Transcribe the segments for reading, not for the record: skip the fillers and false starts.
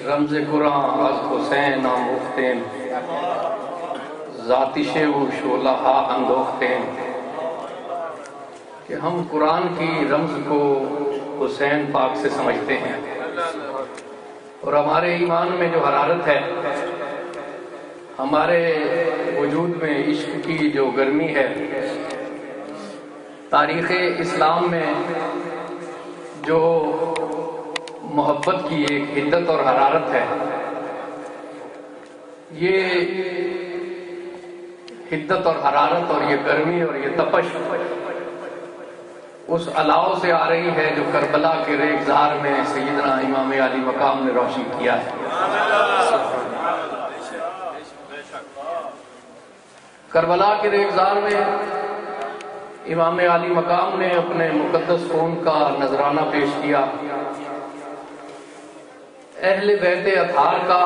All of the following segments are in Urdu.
رمز قرآن از حسین آموختیم ذاتش و شعلہ اندوختیم کہ ہم قرآن کی رمز کو حسین پاک سے سمجھتے ہیں، اور ہمارے ایمان میں جو حرارت ہے، ہمارے وجود میں عشق کی جو گرمی ہے، تاریخ اسلام میں جو محبت کی ایک حدت اور حرارت ہے، یہ حدت اور حرارت اور یہ گرمی اور یہ تپش اس علاؤ سے آ رہی ہے جو کربلا کے ریگزار میں سیدنا امام علی مقام نے روشن کیا ہے۔ کربلا کے ریگزار میں امام علی مقام نے اپنے مقدس خون کا نذرانہ پیش کیا۔ اہل بیت اطہار کا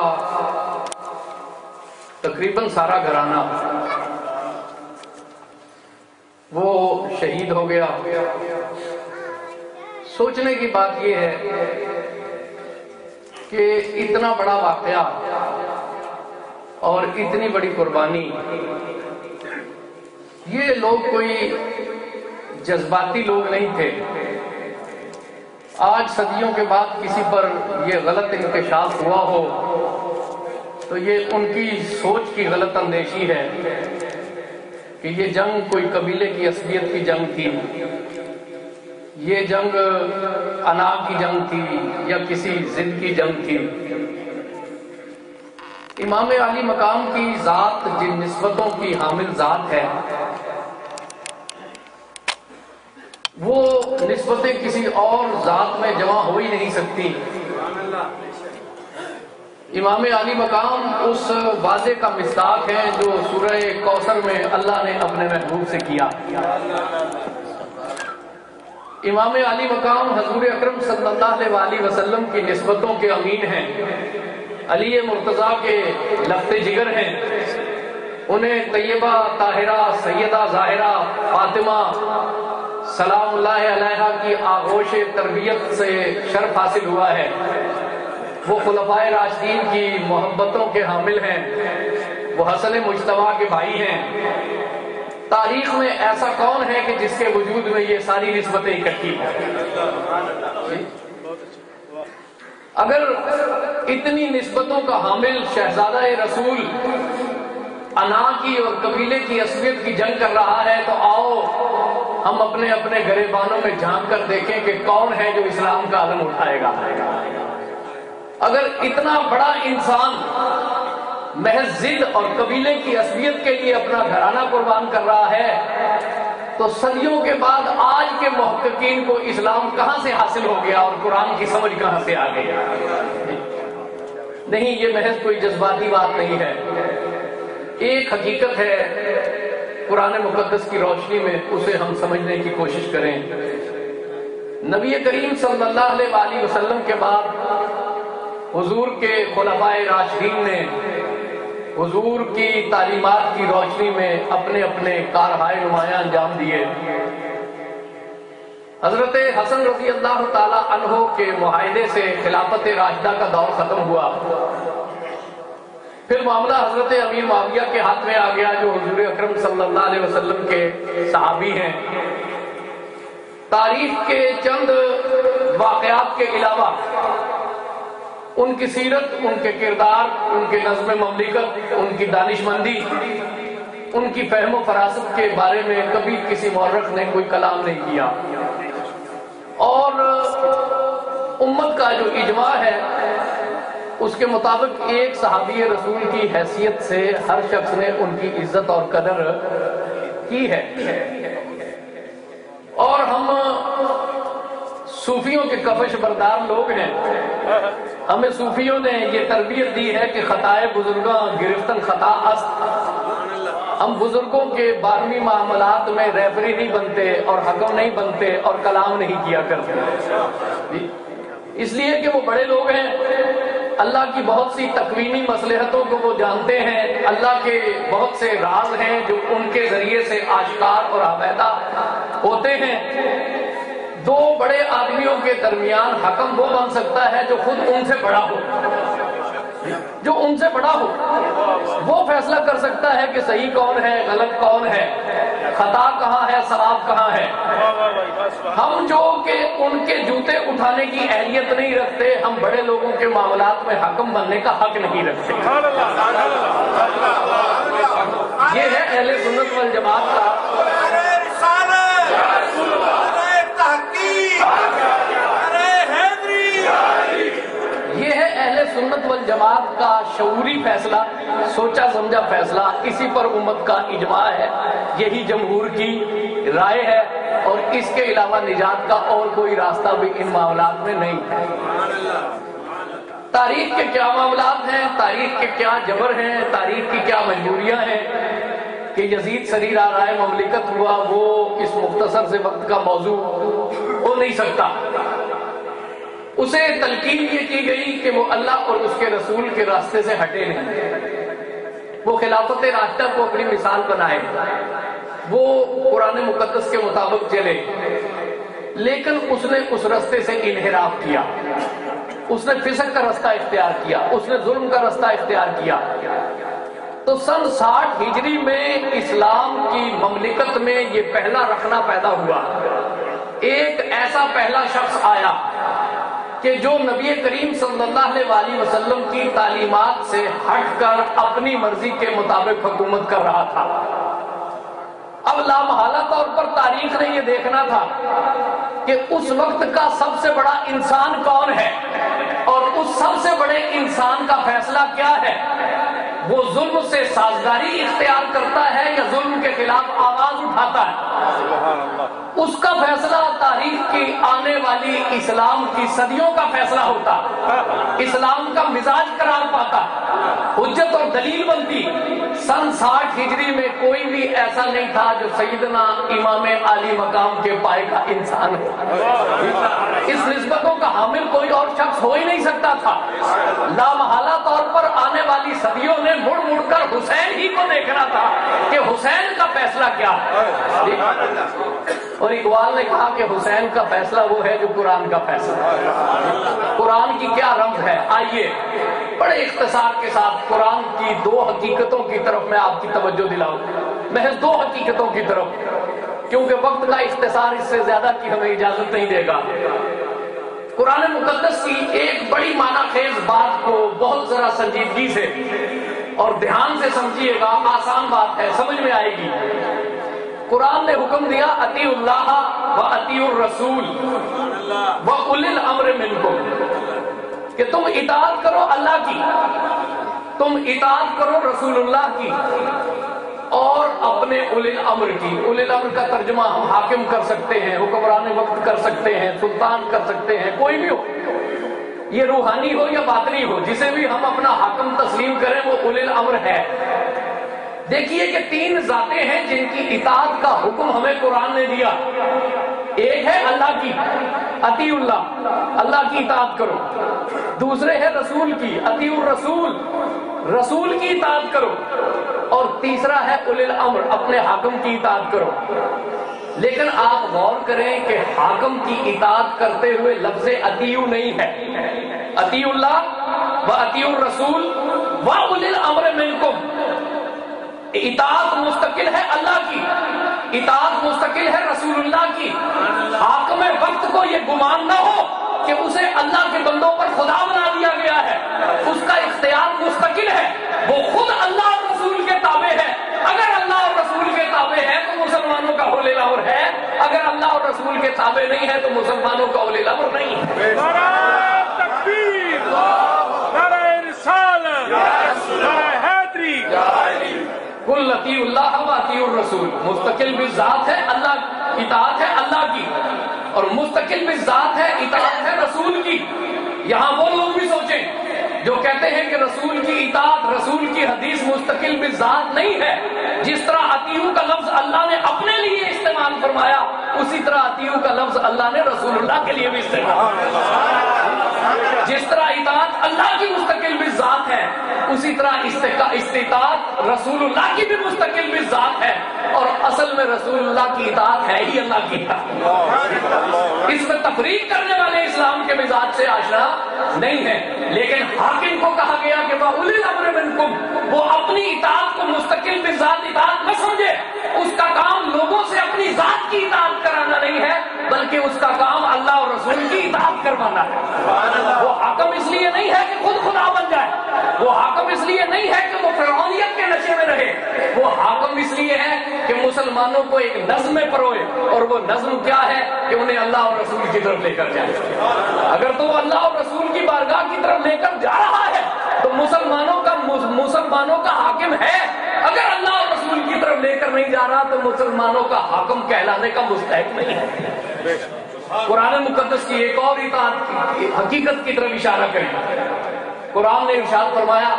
تقریباً سارا گھرانہ وہ شہید ہو گیا۔ سوچنے کی بات یہ ہے کہ اتنا بڑا واقعہ اور اتنی بڑی قربانی، یہ لوگ کوئی جذباتی لوگ نہیں تھے۔ آج صدیوں کے بعد کسی پر یہ غلط انکشاف ہوا ہو تو یہ ان کی سوچ کی غلط اندیشی ہے کہ یہ جنگ کوئی قبیلے کی عصبیت کی جنگ تھی، یہ جنگ انا کی جنگ تھی یا کسی ضد کی جنگ تھی۔ امام علی مقام کی ذات جن نسبتوں کی حامل ذات ہے، وہ نسبتیں کسی اور ذات میں جمع ہو ہی نہیں سکتی۔ امام علی مقام اس وعدے کا مصداق ہے جو سورہ کوثر میں اللہ نے اپنے محبوب سے کیا۔ امام علی مقام حضور اکرم صلی اللہ علیہ وسلم کی نسبتوں کے امین ہیں، علی مرتضیٰ کے لفظ جگر ہیں، انہیں طیبہ طاہرہ سیدہ ظاہرہ فاطمہ سلام اللہ علیہا کی آغوش تربیت سے شرف حاصل ہوا ہے۔ وہ خلفائے راشدین کی محبتوں کے حامل ہیں، وہ حسن مجتبیٰ کے بھائی ہیں۔ تاریخ میں ایسا کون ہے کہ جس کے وجود میں یہ ساری نسبتیں اکٹھی ہیں؟ اگر اتنی نسبتوں کا حامل شہزادہ رسول انا کی اور قبیلے کی عصبیت کی جنگ کر رہا ہے تو آؤ ہم اپنے اپنے گریبانوں میں جھانک کر دیکھیں کہ کون ہے جو اسلام کا علم اٹھائے گا۔ اگر اتنا بڑا انسان محض ضد اور قبیلے کی عصبیت کے لیے اپنا گھرانہ قربان کر رہا ہے تو صدیوں کے بعد آج کے محققین کو اسلام کہاں سے حاصل ہو گیا اور قرآن کی سمجھ کہاں سے آ گئی؟ نہیں، یہ محض کوئی جذباتی بات نہیں ہے، ایک حقیقت ہے۔ قرآن مقدس کی روشنی میں اسے ہم سمجھنے کی کوشش کریں۔ نبی کریم صلی اللہ علیہ وسلم کے بعد حضور کے خلفائے راشدین نے حضور کی تعلیمات کی روشنی میں اپنے اپنے کارہائے نمایاں انجام دیے۔ حضرت حسن رضی اللہ تعالی عنہ کے معاہدے سے خلافت راشدہ کا دور ختم ہوا، پھر معاملہ حضرت امیر معاویہ کے ہاتھ میں آ گیا جو حضور اکرم صلی اللہ علیہ وسلم کے صحابی ہیں۔ تاریخ کے چند واقعات کے علاوہ ان کی سیرت، ان کے کردار، ان کے نظم مملکت، ان کی دانشمندی، ان کی فہم و فراست کے بارے میں کبھی کسی مورخ نے کوئی کلام نہیں کیا، اور امت کا جو اجماع ہے اس کے مطابق ایک صحابی رسول کی حیثیت سے ہر شخص نے ان کی عزت اور قدر کی ہے۔ اور ہم صوفیوں کے کفش بردار لوگ ہیں، ہمیں صوفیوں نے یہ تربیت دی ہے کہ خطائے بزرگاں گرفتن خطا است۔ ہم بزرگوں کے باہمی معاملات میں ریفری نہیں بنتے اور حکم نہیں بنتے اور کلام نہیں کیا کرتے، اس لیے کہ وہ بڑے لوگ ہیں، اللہ کی بہت سی تکوینی مصلحتوں کو وہ جانتے ہیں، اللہ کے بہت سے راز ہیں جو ان کے ذریعے سے آشکار اور آویدہ ہوتے ہیں۔ دو بڑے آدمیوں کے درمیان حکم وہ بن سکتا ہے جو خود ان سے بڑا ہو۔ پڑا ہو وہ فیصلہ کر سکتا ہے کہ صحیح کون ہے غلط کون ہے، خطا کہاں ہے ثواب کہاں ہے۔ ہم جو کہ ان کے جوتے اٹھانے کی اہلیت نہیں رکھتے، ہم بڑے لوگوں کے معاملات میں حکم بننے کا حق نہیں رکھتے۔ یہ ہے اہل سنت والجماعت کا یہ ہے اہل سنت والجماعت کا شعوری فیصلہ، سوچا سمجھا فیصلہ، اسی پر امت کا اجماع ہے، یہی جمہور کی رائے ہے، اور اس کے علاوہ نجات کا اور کوئی راستہ بھی ان معاملات میں نہیں ہے۔ تاریخ کے کیا معاملات ہیں، تاریخ کے کیا جبر ہیں، تاریخ کی کیا مجبوریاں ہیں کہ یزید سریر آرائے مملکت ہوا، وہ اس مختصر سے وقت کا موضوع ہو نہیں سکتا۔ اسے تلقین یہ کی گئی کہ وہ اللہ اور اس کے رسول کے راستے سے ہٹے نہیں، وہ خلافت راشدہ کو اپنی مثال بنائے، وہ قرآن مقدس کے مطابق چلے، لیکن اس نے اس راستے سے انحراف کیا، اس نے فسق کا راستہ اختیار کیا، اس نے ظلم کا راستہ اختیار کیا۔ تو سن 60 ہجری میں اسلام کی مملکت میں یہ پہلا رخنہ پیدا ہوا، ایک ایسا پہلا شخص آیا کہ جو نبی کریم صلی اللہ علیہ وسلم کی تعلیمات سے ہٹ کر اپنی مرضی کے مطابق حکومت کر رہا تھا۔ اب لامحالہ طور پر تاریخ نے یہ دیکھنا تھا کہ اس وقت کا سب سے بڑا انسان کون ہے اور اس سب سے بڑے انسان کا فیصلہ کیا ہے، وہ ظلم سے سازگاری اختیار کرتا ہے یا ظلم کے خلاف آواز اٹھاتا ہے۔ اس کا فیصلہ تاریخ کی آنے والی اسلام کی صدیوں کا فیصلہ ہوتا، اسلام کا مزاج قرار پاتا، حجت اور دلیل بنتی۔ سن 60 ہجری میں کوئی بھی ایسا نہیں تھا جو سیدنا امام عالی مقام کے پائے کا انسان ہو، اس نسبتوں کا حامل کوئی اور شخص ہو ہی نہیں سکتا تھا۔ لامحالہ طور پر آنے والی صدیوں نے مڑ مڑ کر حسین ہی کو دیکھنا تھا کہ حسین کا فیصلہ کیا ہے، اور اقبال نے کہا کہ حسین کا فیصلہ وہ ہے جو قرآن کا فیصلہ ہے۔ قرآن کی کیا رمز ہے، آئیے بڑے اختصار کے ساتھ قرآن کی 2 حقیقتوں کی طرف میں آپ کی توجہ دلاؤں، محض 2 حقیقتوں کی طرف، کیونکہ وقت کا اختصار اس سے زیادہ کی ہمیں اجازت نہیں دے گا۔ قرآن مقدس کی ایک بڑی معنی خیز بات کو بہت ذرا سنجیدگی سے اور دھیان سے سمجھیے گا، آسان بات ہے، سمجھ میں آئے گی۔ قرآن نے حکم دیا اطیعوا اللہ و اطیعوا الرسول و اولی الامر منکم، کہ تم اطاعت کرو اللہ کی، تم اطاعت کرو رسول اللہ کی اور اپنے اولی الامر کی۔ اولی الامر کا ترجمہ ہم حاکم کر سکتے ہیں، حکمران وقت کر سکتے ہیں، سلطان کر سکتے ہیں، کوئی بھی ہو، یہ روحانی ہو یا باطنی ہو، جسے بھی ہم اپنا حاکم تسلیم کریں وہ اولی الامر ہے۔ دیکھیے کہ 3 ذاتیں ہیں جن کی اطاعت کا حکم ہمیں قرآن نے دیا۔ ایک ہے اللہ کی، اطیعوا اللہ، اللہ کی اطاعت کرو۔ دوسرے ہے رسول کی، اطیعوا الرسول، رسول کی اطاعت کرو۔ اور تیسرا ہے اولی الامر، اپنے حاکم کی اطاعت کرو۔ لیکن آپ غور کریں کہ حاکم کی اطاعت کرتے ہوئے لفظ اطیعوا نہیں ہے، اطیعوا اللہ و اطیعوا الرسول و اولی الامر منکم۔ اطاعت مستقل ہے اللہ کی، اطاعت مستقل ہے رسول اللہ کی۔ حاکم وقت کو یہ گمان نہ ہو کہ اسے اللہ کے بندوں پر خدا بنا دیا گیا ہے، اس کا اختیار مستقل ہے، وہ خود اللہ اور رسول کے تابع ہے۔ اگر اللہ اور رسول کے تابع ہے تو مسلمانوں کا اولی الامر ہے، اگر اللہ اور رسول کے تابع نہیں ہے تو مسلمانوں کا اولی الامر نہیں ہے۔ نعرہ تکبیر، نعرہ رسالت، نعرہ حیدری۔ قل اطیعوا اللہ و اطیعوا الرسول، مستقل بھی ذات ہے اللہ، اطاعت ہے اللہ کی، اور مستقل بھی ذات ہے، اطاعت ہے رسول کی۔ یہاں وہ لوگ بھی سوچیں جو کہتے ہیں کہ رسول کی اطاعت، رسول کی حدیث مستقل بھی ذات نہیں ہے۔ جس طرح اطیعوا کا لفظ اللہ نے اپنے لیے استعمال فرمایا، اسی طرح اطیعوا کا لفظ اللہ نے رسول اللہ کے لیے بھی استعمال فرمایا۔ جس طرح اطاعت اللہ کی مستقل بھی ذات ہے، اسی طرح استطاعت رسول اللہ کی بھی مستقل بھی ذات ہے، اور اصل میں رسول اللہ کی اطاعت ہے ہی اللہ کی اطاعت۔ اس میں تفریق کرنے والے اسلام کے مزاج سے آشنا نہیں ہے، لیکن حاکم کو کہا گیا کہ وہ وَأُولِي الْأَمْرِ مِنْكُمْ، وہ اپنی اطاعت کو مستقل بذات اطاعت نہ سمجھے. اس کا کام لوگوں سے اپنی ذات کی اطاعت کرانا نہیں ہے، بلکہ اس کا کام اللہ اور رسول کی اطاعت کروانا ہے. وہ حاکم اس لیے نہیں ہے کہ خود خدا بن جائے، وہ حاکم اس لیے نہیں ہے کہ وہ فرعونیت کے نشے میں رہے، وہ حاکم اس لیے ہے کہ مسلمانوں کو ایک نظم میں پروئے. اور وہ نظم کیا ہے کہ انہیں اللہ اور رسول کی طرف لے کر جائے. اگر تو وہ اللہ اور رسول کی بارگاہ کی طرف لے کر جا رہا ہے تو مسلمانوں کا حاکم ہے. اگر اللہ اور رسول کی طرف لے کر نہیں جا رہا تو مسلمانوں کا حاکم کہلانے کا مستحق نہیں ہے. قرآن مقدس کی ایک اور اطاعت کی حقیقت کی طرف اشارہ کریں. قرآن نے ارشاد فرمایا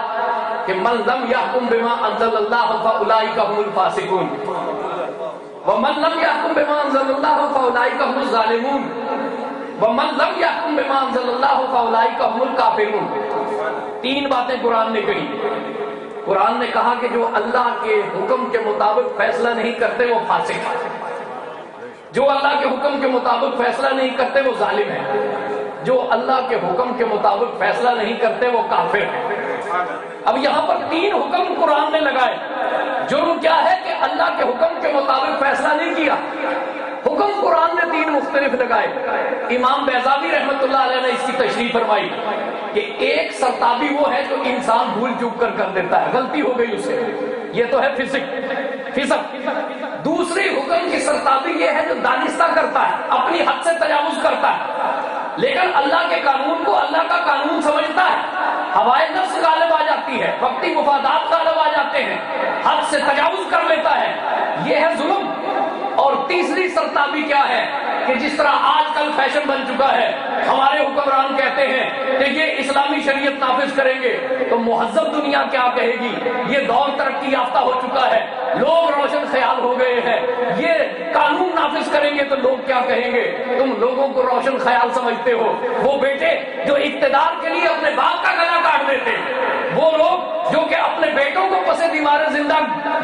کہ من لم یحکم بما انزل اللہ فاولئک هم الفاسقون ومن لم یحکم بما انزل اللہ فاولئک هم الظالمون ومن لم یحکم بما انزل اللہ فاولئک هم الکافرون. 3 باتیں قرآن نے کہی. قرآن نے کہا کہ جو اللہ کے حکم کے مطابق فیصلہ نہیں کرتے وہ فاسق ہیں، جو اللہ کے حکم کے مطابق فیصلہ نہیں کرتے وہ ظالم ہیں، جو اللہ کے حکم کے مطابق فیصلہ نہیں کرتے وہ کافر ہیں. اب یہاں پر 3 حکم قرآن نے لگائے. جرم کیا ہے کہ اللہ کے حکم کے مطابق فیصلہ نہیں کیا. حکم قرآن نے 3 مختلف لگائے. امام بیضاوی رحمت اللہ علیہ نے اس کی تشریح فرمائی کہ ایک سرتابی وہ ہے جو انسان بھول چوک کر دیتا ہے، غلطی ہو گئی اسے، یہ تو ہے فسق. دوسری حکم کی سرتابی یہ ہے جو دانستہ کرتا ہے، اپنی حد سے تجاوز کرتا ہے، لیکن اللہ کے قانون کو اللہ کا قانون سمجھتا ہے. ہوائے نفس غالب آ جاتی ہے، وقتی مفادات غالب آ جاتے ہیں، حد سے تجاوز کر لیتا ہے، یہ ہے ظلم. اور تیسری سرتابی کیا ہے کہ جس طرح آج کل فیشن بن چکا ہے، ہمارے حکمران کہتے ہیں کہ یہ اسلامی شریعت نافذ کریں گے تو مہذب دنیا کیا کہے گی، یہ دور ترقی یافتہ ہو چکا ہے، لوگ روشن خیال ہو گئے ہیں، یہ قانون نافذ کریں گے تو لوگ کیا کہیں گے. تم لوگوں کو روشن خیال سمجھتے ہو. وہ بیٹے جو اقتدار کے لیے اپنے باپ کا گلا کاٹ دیتے، وہ لوگ جو کہ اپنے بیٹوں کو پس دیوار زندہ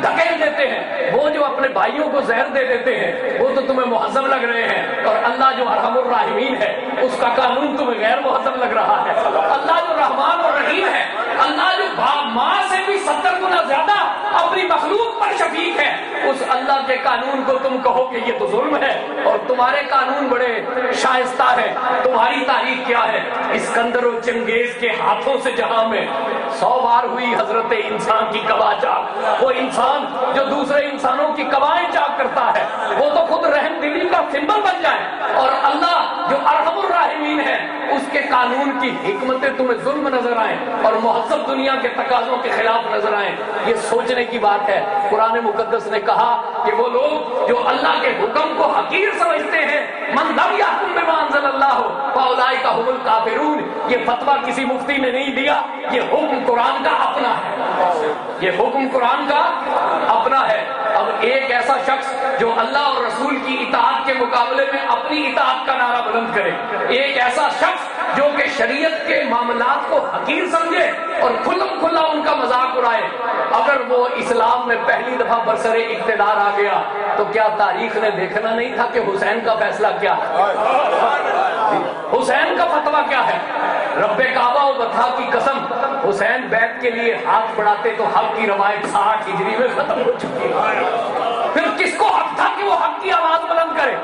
دھکیل دیتے ہیں، وہ جو اپنے بھائیوں کو زہر دے دیتے ہیں، وہ تو تمہیں مہذب لگ رہے ہیں. اور اللہ جو ارحم الراحمین ہے اس کا قانون تمہیں غیر مہذب لگ رہا ہے. اللہ جو رحمان اور رحیم ہے، اللہ جو ماں سے بھی 70 گنا زیادہ اپنی مخلوق پر شفیق ہے، اس اللہ کے قانون کو تم کہو کہ یہ تو ظلم ہے. اور تمہارے قانون بڑے شائستہ ہیں. تمہاری تاریخ کیا ہے؟ اسکندر و چنگیز کے ہاتھوں سے جہاں میں 100 بار ہوئی حضرت انسان کی کبا چاک. وہ انسان جو دوسرے انسانوں کی کبائیں چاک کرتا ہے وہ تو خود رحم دلی کا سمبل بن جائے. اور اللہ جو ارحم الراحمین ہے اس کے قانون کی حکمتیں تمہیں ظلم نظر آئیں اور مہذب دنیا کے تقاضوں کے خلاف نظر آئیں، یہ سوچنے کی بات ہے. قرآن مقدس نے کہا کہ وہ لوگ جو اللہ کے حکم کو حقیر سمجھتے ہیں، من لم یحکم بما انزل اللہ فاولئک هم الکافرون، یہ فتویٰ کسی مفتی نے نہیں دیا، یہ حکم قرآن کا اپنا ہے، یہ حکم قرآن کا اپنا ہے. اب ایک ایسا شخص جو اللہ اور رسول کی اطاعت کے مقابلے میں اپنی اطاعت کا نعرہ بلند کرے، ایک ایسا شخص جو کہ شریعت کے معاملات کو حقیر سمجھے اور کھلم کھلا ان کا مذاق اڑائے، اگر وہ اسلام میں پہلی دفعہ برسر اقتدار آ گیا تو کیا تاریخ نے دیکھنا نہیں تھا کہ حسین کا فیصلہ کیا ہے، حسین کا فتویٰ کیا ہے؟ رب کعبہ و بطحا کی قسم، حسین بیعت کے لیے ہاتھ بڑھاتے تو حق کی روایت 60 ہجری میں ختم ہو چکی ہے. پھر کس کو حق تھا کہ وہ حق کی آواز بلند کرے؟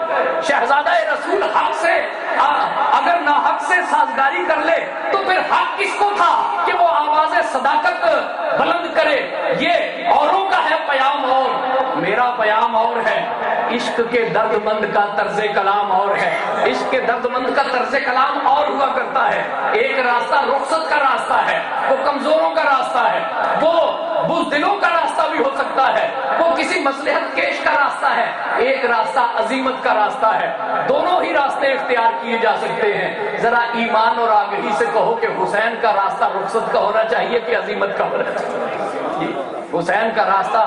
شہزادہ رسول حق سے اگر نہ حق سے سازگاری کر لے تو پھر حق کس کو تھا کہ وہ آواز صداقت بلند کرے؟ یہ اوروں کا ہے پیام اور میرا پیام اور ہے. عشق کے درد مند کا طرز کلام اور ہے، عشق کے درد مند کا طرز کلام اور ہوا کرتا ہے. ایک راستہ رخصت کا راستہ ہے، وہ کمزوروں کا راستہ ہے، وہ بزدلوں کا راستہ بھی ہو سکتا ہے، وہ کسی مصلحت کیش کا راستہ ہے، ایک راستہ عزیمت کا راستہ ہے. دونوں ہی راستے اختیار کیے جا سکتے ہیں. ذرا ایمان اور آگہی سے کہو کہ حسین کا راستہ رخصت کا ہونا چاہیے کہ عزیمت کا ہونا چاہیے؟ حسین کا راستہ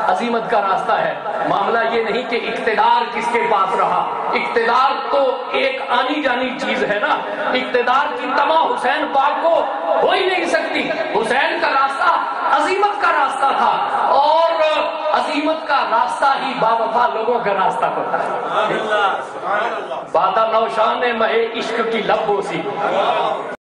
عزیمت کا راستہ ہے. معاملہ یہ نہیں کہ اقتدار کس کے پاس رہا، اقتدار تو ایک آنی جانی چیز ہے نا. اقتدار کی تما حسین پاک کو ہو ہی نہیں سکتی. حسین کا راستہ عزیمت کا راستہ تھا اور عزیمت کا راستہ ہی باوفا لوگوں کا راستہ ہوتا ہے. بادہ نوشان مہے عشق کی لب بوسی.